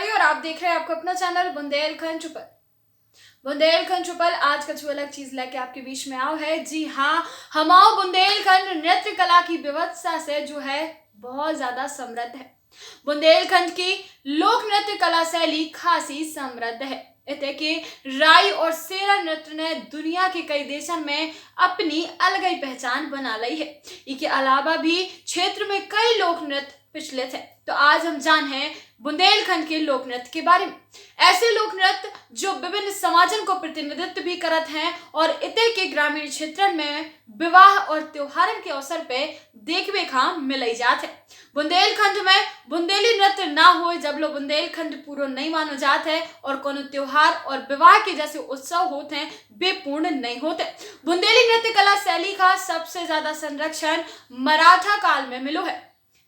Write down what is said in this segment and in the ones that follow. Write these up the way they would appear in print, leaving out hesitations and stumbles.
और आप देख रहे हैं आपका अपना चैनल बुंदेलखंड छुपल। बुंदेलखंड छुपल आज कुछ अलग चीज लेके आपके बीच में आओ है। जी हाँ, हम आओ बुंदेलखंड नृत्य कला की विविधता से जो है बहुत ज्यादा समृद्ध है। बुंदेलखंड की लोक नृत्य कला शैली खासी समृद्ध है। इतने के राई और सेरा नृत्य ने दुनिया के कई देशों में अपनी अलग ही पहचान बना ली है। इसके अलावा भी क्षेत्र में कई लोक नृत्य प्रचलित है। तो आज हम जाने बुंदेलखंड के लोक नृत्य के बारे में। ऐसे लोक नृत्य जो विभिन्न समाजन को प्रतिनिधित्व भी करत हैं और इतने के ग्रामीण क्षेत्र में विवाह और त्योहारों के अवसर पे देखने का मिल जात है। बुंदेलखंड में बुंदेली नृत्य ना हो जब लोग बुंदेलखंड पूरा नहीं मानो जात है और कोनो त्योहार और विवाह के जैसे उत्सव होते हैं वे पूर्ण नहीं होते। बुंदेली नृत्य कला शैली का सबसे ज्यादा संरक्षण मराठा काल में मिलो है।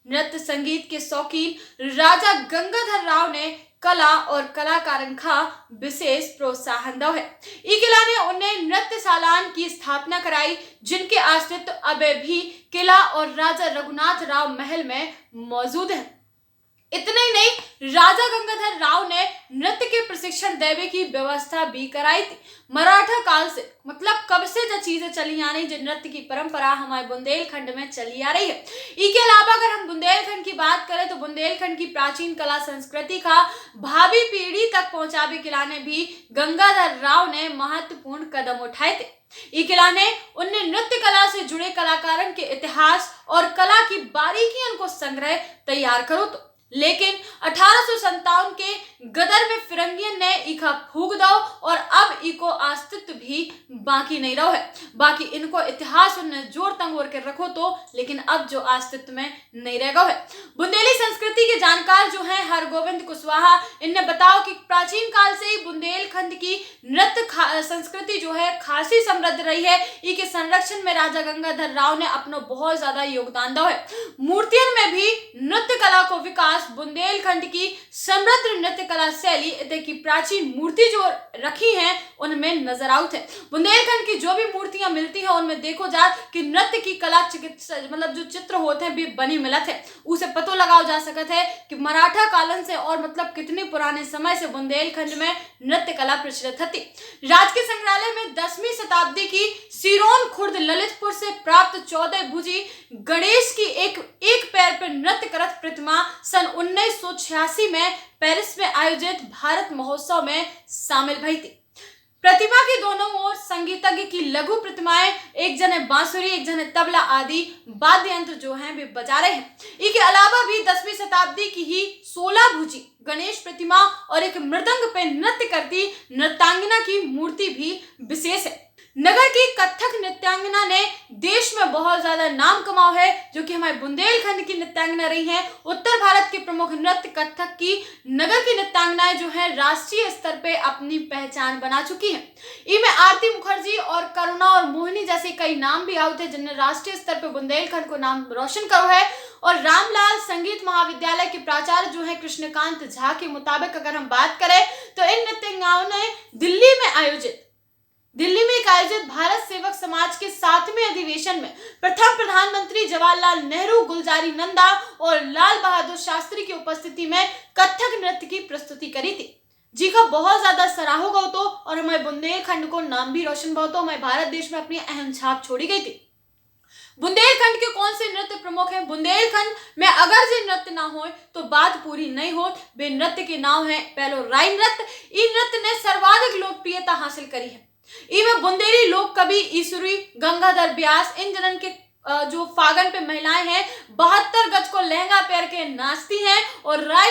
नृत्य संगीत के शौकीन राजा गंगाधर राव ने कला और कलाकारन का विशेष प्रोत्साहन दो है। किला ने उन्हें नृत्यशालान की स्थापना कराई जिनके अस्तित्व अबे भी किला और राजा रघुनाथ राव महल में मौजूद है। इतना ही नहीं, राजा गंगाधर राव ने नृत्य के प्रशिक्षण देवे की व्यवस्था भी कराई थी। मराठा काल से मतलब कब से जो चीजें चली आ रही, जो नृत्य की परंपरा हमारे बुंदेलखंड में चली आ रही है। इसके अलावा अगर हम बुंदेलखंड की बात करें तो बुंदेलखंड की प्राचीन कला संस्कृति का भावी पीढ़ी तक पहुंचावे किला ने भी गंगाधर राव ने महत्वपूर्ण कदम उठाए थे। किला ने उन्हें नृत्य कला से जुड़े कलाकारों के इतिहास और कला की बारीकियों को संग्रह तैयार करो तो लेकिन 1857 के गदर में फिरंगियन ने इका फूक दो और अब इको अस्तित्व भी बाकी नहीं रहो है। बाकी इनको इतिहास उन्हें जोर तंगोर के रखो तो लेकिन अब जो अस्तित्व में नहीं रह गो है। बुंदेली संस्कृति के जानकार जो हैं हरगोविंद कुशवाहा, इन्हें बताओ कि प्राचीन काल से ही बुंदेलखंड की नृत्य संस्कृति जो है खासी समृद्ध रही है। इसके संरक्षण में राजा गंगाधर राव ने अपना बहुत ज्यादा योगदान दो है। मूर्तियों में भी नृत्य कला को विकास बुंदेलखंड की समृद्ध नृत्य कला शैली की प्राचीन मूर्ति जो रखी हैं उनमें नजर आउट है। बुंदेलखंड की जो भी मूर्तियां मिलती हैं उनमें देखो जा कि नृत्य की कला मतलब जो चित्र होते हैं भी बनी मिलत है। उसे पतो लगाओ जा सकता है कि मराठा कालन से और मतलब कितने पुराने समय से बुंदेलखंड में नृत्य कला प्रचलित थी। राजकीय संग्रहालय में 10वीं शताब्दी की सिरोन खुर्द ललितपुर से प्राप्त 14 भुजी गणेश की एक पैर पर नृत्य करत प्रतिमा सन 1986 में पेरिस में आयोजित भारत महोत्सव में शामिल भई थी। प्रतिमा के दोनों ओर संगीतज्ञ की लघु प्रतिमाएं, एक जने बांसुरी एक जने तबला आदि वाद्य यंत्र जो हैं वे बजा रहे हैं। इसके अलावा भी 10वीं शताब्दी की ही 16 भुजी गणेश प्रतिमा और एक मृदंग पे नृत्य करती नृत्यांगना की मूर्ति भी विशेष है। नगर की कथक नृत्यांगना ने देश में बहुत ज्यादा नाम कमाओ है जो कि हमारे बुंदेलखंड की नृत्यांगना रही हैं। उत्तर भारत के प्रमुख नृत्य कथक की नगर की नृत्यांगनाएं जो है राष्ट्रीय स्तर पे अपनी पहचान बना चुकी हैं। इनमें आरती मुखर्जी और करुणा और मोहिनी जैसे कई नाम भी आउट है जिन्हें राष्ट्रीय स्तर पे बुंदेलखंड को नाम रोशन करो है। और रामलाल संगीत महाविद्यालय के प्राचार्य जो है कृष्णकांत झा के मुताबिक अगर हम बात करें तो इन नृत्यांगनाओं ने दिल्ली में आयोजित भारत सेवक समाज के 7वें अधिवेशन में प्रथम प्रधानमंत्री जवाहरलाल नेहरू, गुलजारी नंदा और लाल बहादुर शास्त्री की उपस्थिति में कथक नृत्य की प्रस्तुति करी थी। जी का बहुत ज्यादा सराहो गौ तो और हमारे बुंदेलखंड को नाम भी रोशन बहुत तो हमारे भारत देश में अपनी अहम छाप छोड़ी गई थी। बुंदेलखंड के कौन से नृत्य प्रमुख हैं? बुंदेलखंड में अगर जो नृत्य ना हो तो बात पूरी नहीं हो। वे नृत्य के नाम है पहलो राई नृत्य। इस नृत्य ने सर्वाधिक लोकप्रियता हासिल करी है। इनमें बुंदेली लोक कवि ईश्वरी गंगाधर व्यास इन जनन के जो फागन पे महिलाएं हैं 72 गज को लहंगा पहन के नाचती हैं और राय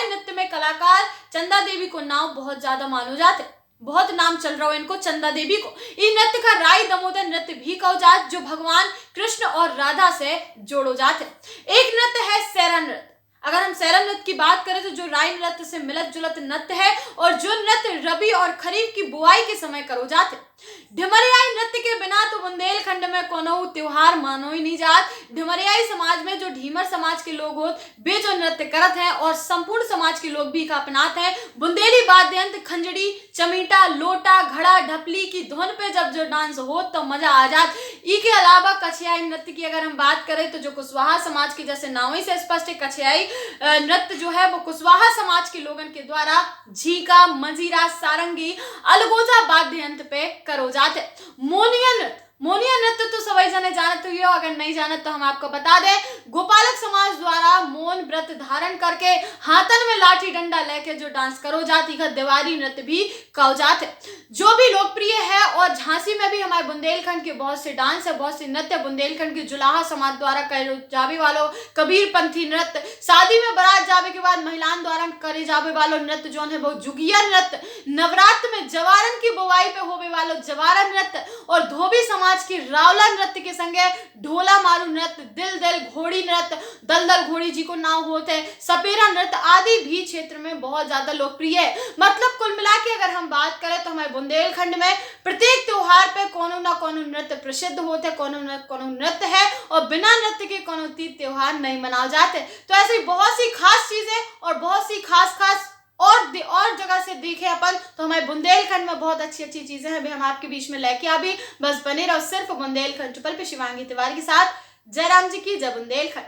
चंदा देवी को नाम बहुत ज्यादा मानो जाते, बहुत नाम चल रहा हो इनको चंदा देवी को। ये नृत्य का राई दामोदर नृत्य भी कहो जात, जो भगवान कृष्ण और राधा से जोड़ो जाते। एक नृत्य है सैरा नृत्य। अगर हम सैरा नृत्य की बात करें तो जो राई नृत्य से मिलत जुलत नृत्य है और जो नृत्य रबी और खरीफ की बुआई के समय करो जाते। ढिमरियाई नृत्य के बिना तो बुंदेलखंड में कोनो त्योहार मानो ही नहीं जात। ढिमरियाई समाज में जो ढीमर समाज के लोग होत वे जो नृत्य करत हैं और संपूर्ण समाज के लोग भी इका अपनाते हैं। बुंदेली वाद्य यंत्र खंजड़ी, चमीटा, लोटा, घड़ा, ढपली की धुन पे जब जो डांस हो तो मजा आ जात। इसके अलावा कछियाई नृत्य की अगर हम बात करें तो जो कुशवाहा समाज के जैसे नाम ही से स्पष्ट है, कछियाई नृत्य जो है वो कुशवाहा समाज के लोगन के द्वारा झीका, मंजीरा, सारंगी, अलगोजा वाद्य यंत्र पे करो जाते। मोनिया नृत्य तो सभी जने जानत हुई हो, अगर नहीं जानत तो हम आपको बता दें। गोपालक समाज द्वारा मौन व्रत धारण करके हाथन में लाठी डंडा लेके जो डांस करो जाती है देवारी नृत्य भी कहो जाते, जो भी लोकप्रिय है। और झांसी में भी हमारे बुंदेलखंड के बहुत से डांस है, बहुत से नृत्य बुंदेलखंड के जुलाहा समाज द्वारा करे जावे वालों कबीर पंथी नृत्य, शादी में बारात जावे के बाद महिलाओं द्वारा करे जावे वालों नृत्य जो है वो जुगिया नृत्य, नवरात्र में जवारन की बुआई पे होवे वालों जवारा नृत्य और धोबी समाज की रावला नृत्य के संगे ढोला मारू नृत्य, दिल दिल घोड़ी नृत्य, दलदल घोड़ी जी को नाम होते हैं, सपेरा नृत्य आदि भी क्षेत्र में बहुत ज्यादा लोकप्रिय है। मतलब कुल मिला के अगर हम बात करें तो हमारे बुंदेलखंड में प्रत्येक त्योहार पे कोनो ना कोनो नृत्य प्रसिद्ध होते, कोनो नृत्य है और बिना नृत्य के कोनो तीज त्योहार नहीं मनाए जाते। तो ऐसी बहुत सी खास चीजें और बहुत सी खास और जगह से देखे अपन तो हमारे बुंदेलखंड में बहुत अच्छी चीजें हैं भी हम आपके बीच में लेके आ भी। बस बने रहो सिर्फ बुंदेलखंड चुपल पे शिवांगी तिवारी के साथ। जय राम जी की जय बुंदेलखंड।